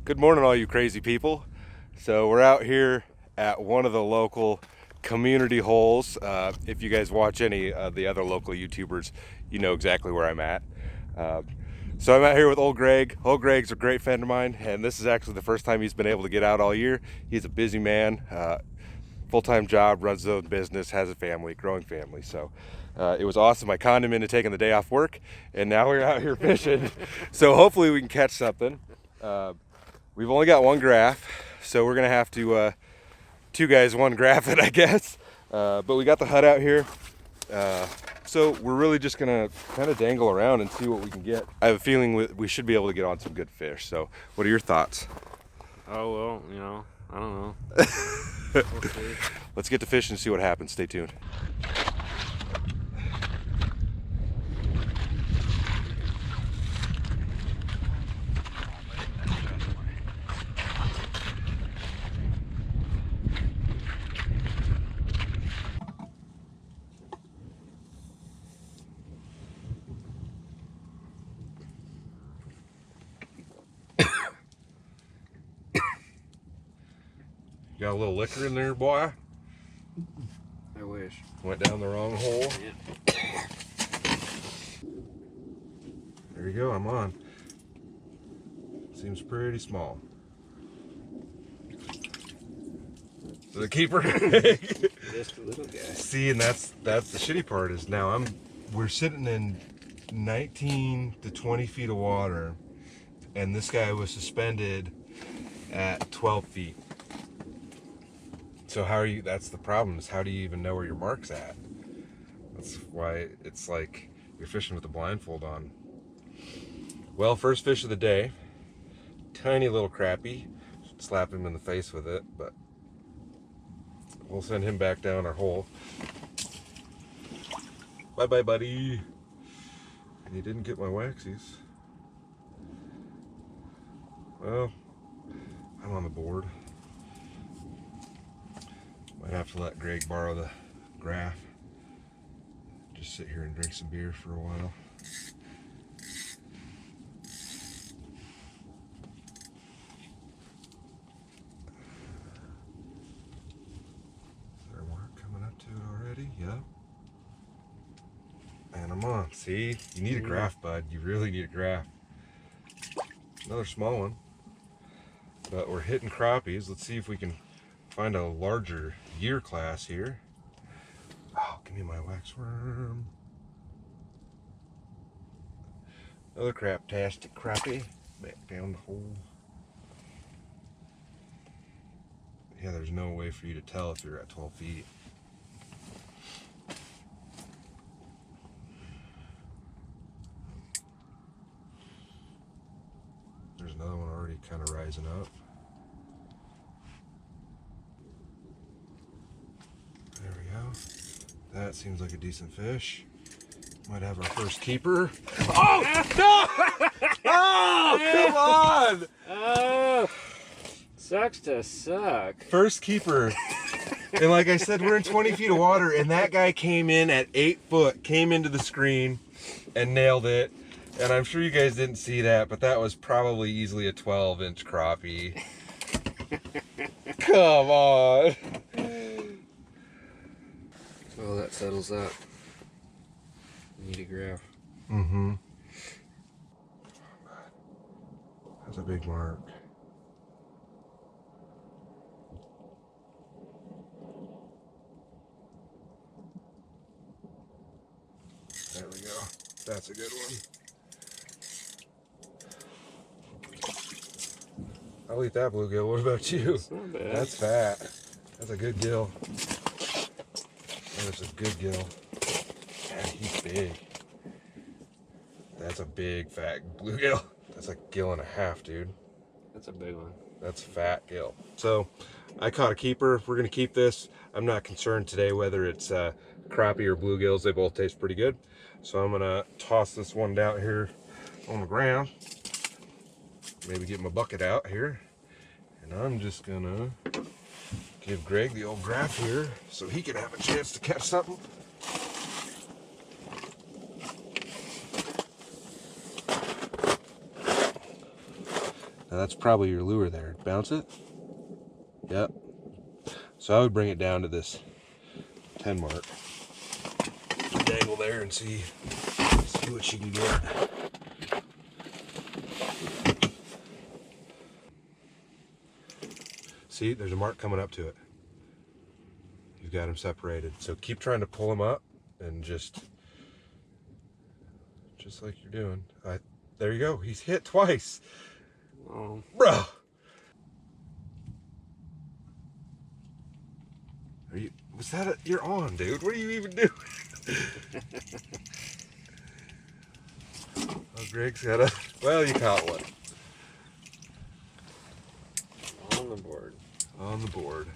Good morning, all you crazy people. So we're out here at one of the local community holes. If you guys watch any of the other local YouTubers, you know exactly where I'm at. Uh, so I'm out here with old Greg. Old Greg's a great friend of mine, and this is actually the first time he's been able to get out all year. He's a busy man, full-time job, runs his own business, has a family, growing family. So it was awesome. I conned him into taking the day off work, and now we're out here fishing. So hopefully we can catch something. We've only got one graph, so we're gonna have to two guys one graph it, I guess. But we got the hut out here, so we're really just gonna kind of dangle around and see what we can get. I have a feeling we should be able to get on some good fish. So what are your thoughts? Oh, well, I don't know. We'll see. Let's get to fishing and see what happens. Stay tuned. Got a little liquor in there, boy? I wish. Went down the wrong hole. Yeah. There you go, I'm on. Seems pretty small. The keeper. Just a little guy. See, and that's the shitty part is now we're sitting in 19 to 20 feet of water, and this guy was suspended at 12 feet. So that's the problem, is how do you even know where your mark's at? That's why it's like you're fishing with a blindfold on. Well, first fish of the day, tiny little crappie. Slap him in the face with it, but we'll send him back down our hole. Bye-bye, buddy. And he didn't get my waxies. Well, I'm on the board. Might have to let Greg borrow the graph. Just sit here and drink some beer for a while. Is there a mark coming up to it already? Yeah. And I'm on. See? You need a graph, bud. You really need a graph. Another small one. But we're hitting crappies. Let's see if we can find a larger year class here. Oh, give me my wax worm. Another craptastic crappie. Back down the hole. Yeah, there's no way for you to tell if you're at 12 feet. There's another one already kind of rising up. There we go. That seems like a decent fish. Might have our first keeper. Oh! No! Oh, come on! Oh, sucks to suck. First keeper. And like I said, we're in 20 feet of water, and that guy came in at 8 foot, came into the screen and nailed it. And I'm sure you guys didn't see that, but that was probably easily a 12-inch crappie. Come on. Well, that settles that. Need a graph. Mm-hmm. That's a big mark. There we go. That's a good one. I'll eat that bluegill. What about you? That's not bad. That's fat. That's a good gill. That's a good gill. Man, he's big. That's a big fat bluegill. That's a gill and a half, dude. That's a big one. That's fat gill. So I caught a keeper. We're gonna keep this. I'm not concerned today whether it's crappie or bluegills. They both taste pretty good. So I'm gonna toss this one down here on the ground. Maybe get my bucket out here. And I'm just gonna give Greg the old graph here so he can have a chance to catch something. Now that's probably your lure there. Bounce it. Yep. So I would bring it down to this 10 mark. Dangle there and see what you can get. See, there's a mark coming up to it. You've got them separated. So keep trying to pull them up and just like you're doing. There you go. He's hit twice. Oh. Bro. You're on, dude. What are you even doing? Oh, Greg's got well, you caught one. On the board. On the board.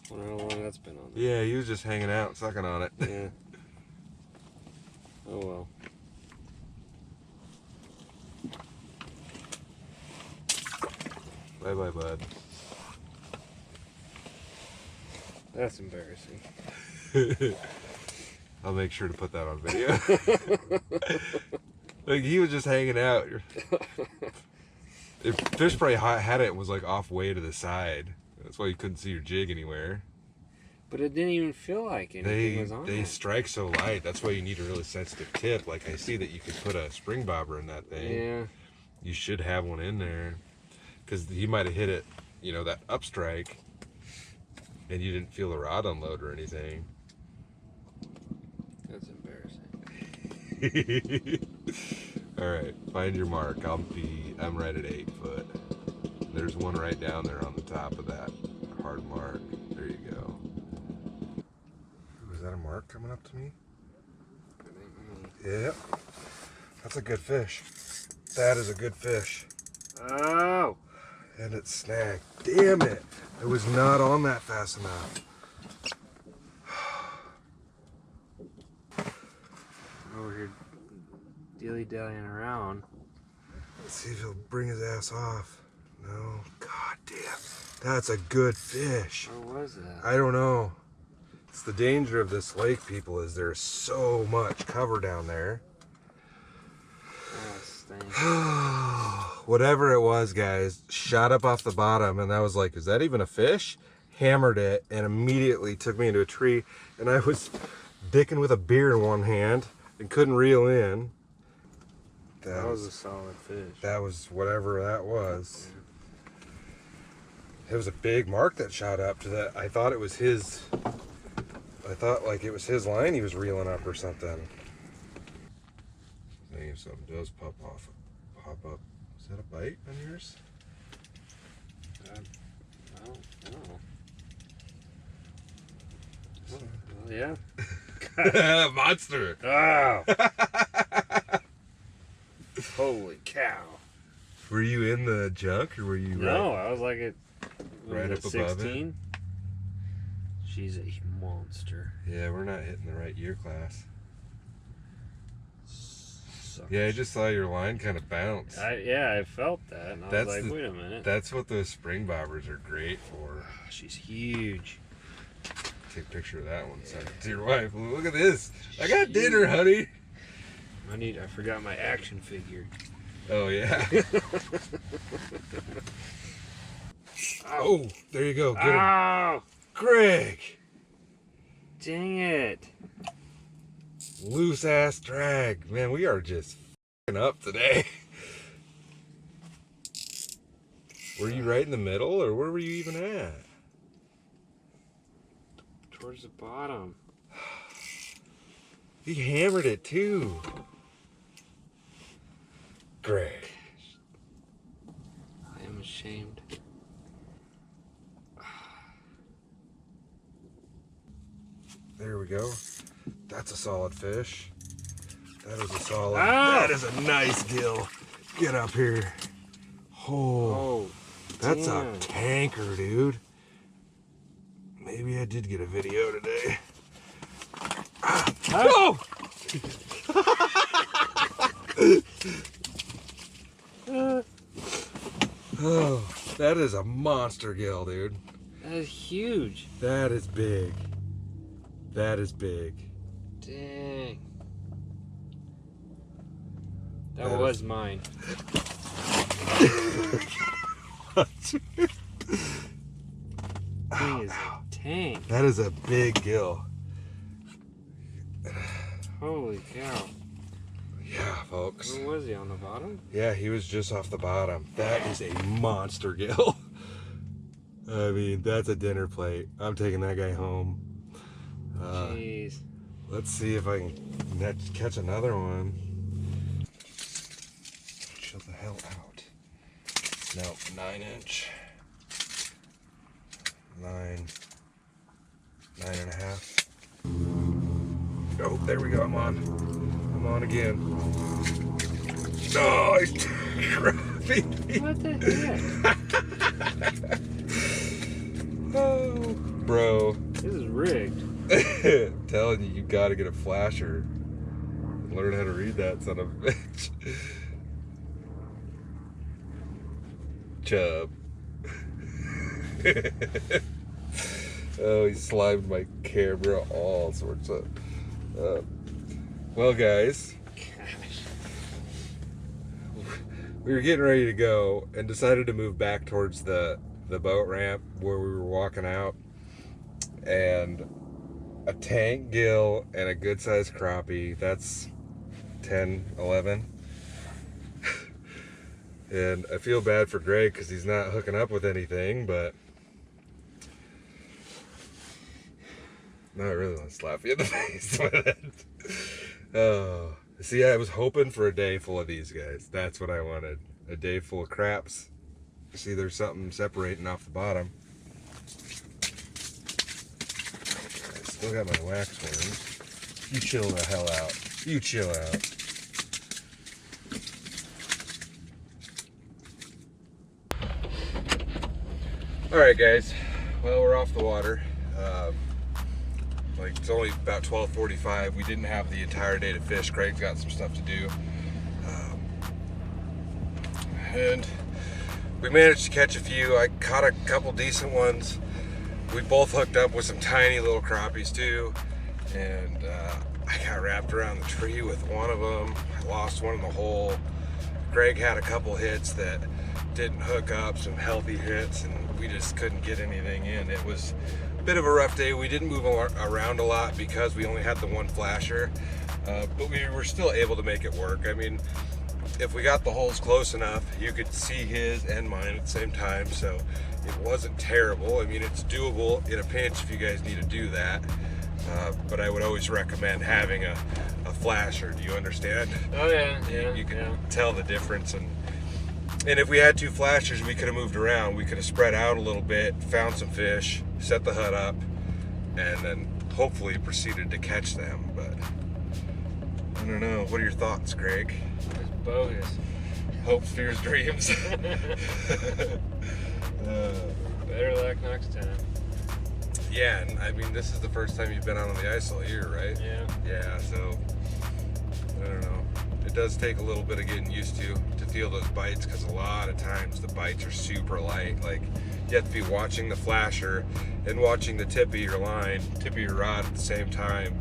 I wonder how long that's been on there. Yeah, he was just hanging out, sucking on it. Yeah. Oh well. Bye-bye, bud. That's embarrassing. I'll make sure to put that on video. Like, he was just hanging out. If fish probably had it, was like off way to the side. That's why you couldn't see your jig anywhere. But it didn't even feel like anything was on They it. strike so light. That's why you need a really sensitive tip. Like, I see that you could put a spring bobber in that thing. Yeah. You should have one in there. Because he might have hit it, you know, that upstrike. And you didn't feel the rod unload or anything. That's embarrassing. All right, find your mark. I'm right at 8 foot. There's one right down there on the top of that hard mark. There you go. Ooh, is that a mark coming up to me? Yep. That's a good fish. That is a good fish. Oh! And it snagged. Damn it! I was not on that fast enough. Over here dilly-dallying around. Let's see if he'll bring his ass off. No. God damn. That's a good fish. Where was that? I don't know. It's the danger of this lake, people, is there's so much cover down there. Oh, stinks. Whatever it was, guys, shot up off the bottom, and I was like, is that even a fish? Hammered it, and immediately took me into a tree, and I was dicking with a beer in one hand and couldn't reel in. That was a solid fish. That was whatever that was. It was a big mark that shot up to that. I thought it was his. I thought like it was his line he was reeling up or something. I think if something does pop up. Is that a bite on yours? I don't know. Well, yeah. Monster! Oh! Holy cow. Were you in the junk or were you No, I was like at right up above it? She's a monster. Yeah, we're not hitting the right year class. Suckers. Yeah, I just saw your line kind of bounce. I felt that. And I was like, wait a minute. That's what those spring bobbers are great for. She's huge. Take a picture of that one. Send it to your wife. Look at this. I got dinner, honey. I forgot my action figure. Oh, yeah. Oh, there you go. Get him. Oh! Greg. Dang it. Loose ass drag. Man, we are just f***ing up today. Were you right in the middle or where were you even at? Towards the bottom. He hammered it too. Greg. I am ashamed. There we go. That's a solid fish. That is a solid. Ow! That is a nice gill. Get up here. Oh, that's damn. a tanker, dude. Maybe I did get a video today. Oh! Oh, that is a monster gill, dude. That is huge. That is big. That is big. Dang. That was mine. Thing is a tank. That is a big gill. Holy cow. Yeah, folks. Where was he, on the bottom? Yeah, he was just off the bottom. That is a monster gill. I mean, that's a dinner plate. I'm taking that guy home. Jeez. Let's see if I can catch another one. Chill the hell out. No, 9-inch. 9.5. Oh, there we go. I'm on again. No, he's crappie. What the heck? Oh, bro. This is rigged. I'm telling you, you gotta get a flasher. Learn how to read that, son of a bitch. Chub. Oh, he slimed my camera, all sorts of. Well, guys, we were getting ready to go and decided to move back towards the boat ramp where we were walking out, and a tank gill and a good sized crappie. That's 10, 11. And I feel bad for Greg because he's not hooking up with anything, but no, I really want to slap you in the face with it. Oh, see, I was hoping for a day full of these guys. That's what I wanted. A day full of craps. See, there's something separating off the bottom. I still got my wax worms. You chill the hell out. You chill out. Alright guys, well, we're off the water. Like, it's only about 12:45. We didn't have the entire day to fish. Craig's got some stuff to do. And we managed to catch a few. I caught a couple decent ones. We both hooked up with some tiny little crappies too. And I got wrapped around the tree with one of them. I lost one in the hole. Greg had a couple hits that didn't hook up, some healthy hits, and we just couldn't get anything in. It was a bit of a rough day. We didn't move around a lot because we only had the one flasher, but we were still able to make it work. I mean, if we got the holes close enough, you could see his and mine at the same time, so it wasn't terrible. I mean, it's doable in a pinch if you guys need to do that, but I would always recommend having a flasher. Do you understand? Oh yeah, you can tell the difference. And if we had two flashers, we could have moved around. We could have spread out a little bit, found some fish, set the hut up, and then hopefully proceeded to catch them. But I don't know. What are your thoughts, Greg? It's bogus. Hopes, fears, dreams. Better luck next time. Yeah, and I mean, this is the first time you've been out on the ice all year, right? Yeah. Yeah, so I don't know. It does take a little bit of getting used to feel those bites, because a lot of times the bites are super light. Like, you have to be watching the flasher and watching the tip of your line, tip of your rod at the same time,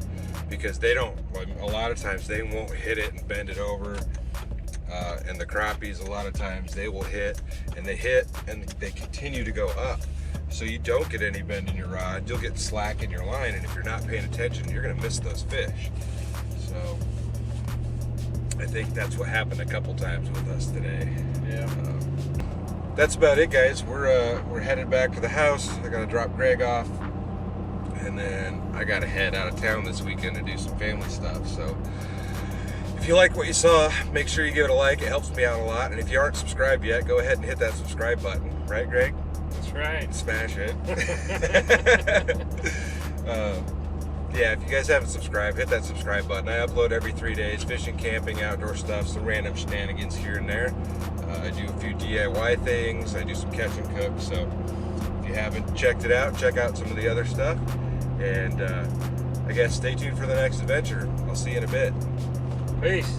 because they don't, a lot of times they won't hit it and bend it over. And the crappies, a lot of times they will hit and they continue to go up. So you don't get any bend in your rod, you'll get slack in your line, and if you're not paying attention, you're gonna miss those fish. So I think that's what happened a couple times with us today. Yeah. That's about it, guys. We're headed back to the house. I gotta drop Greg off, and then I gotta head out of town this weekend to do some family stuff. So if you like what you saw, make sure you give it a like. It helps me out a lot. And if you aren't subscribed yet, go ahead and hit that subscribe button. Right, Greg? That's right. Smash it. Yeah, if you guys haven't subscribed, hit that subscribe button. I upload every 3 days, fishing, camping, outdoor stuff, some random shenanigans here and there. I do a few DIY things. I do some catch and cook. So if you haven't checked it out, check out some of the other stuff. And I guess stay tuned for the next adventure. I'll see you in a bit. Peace.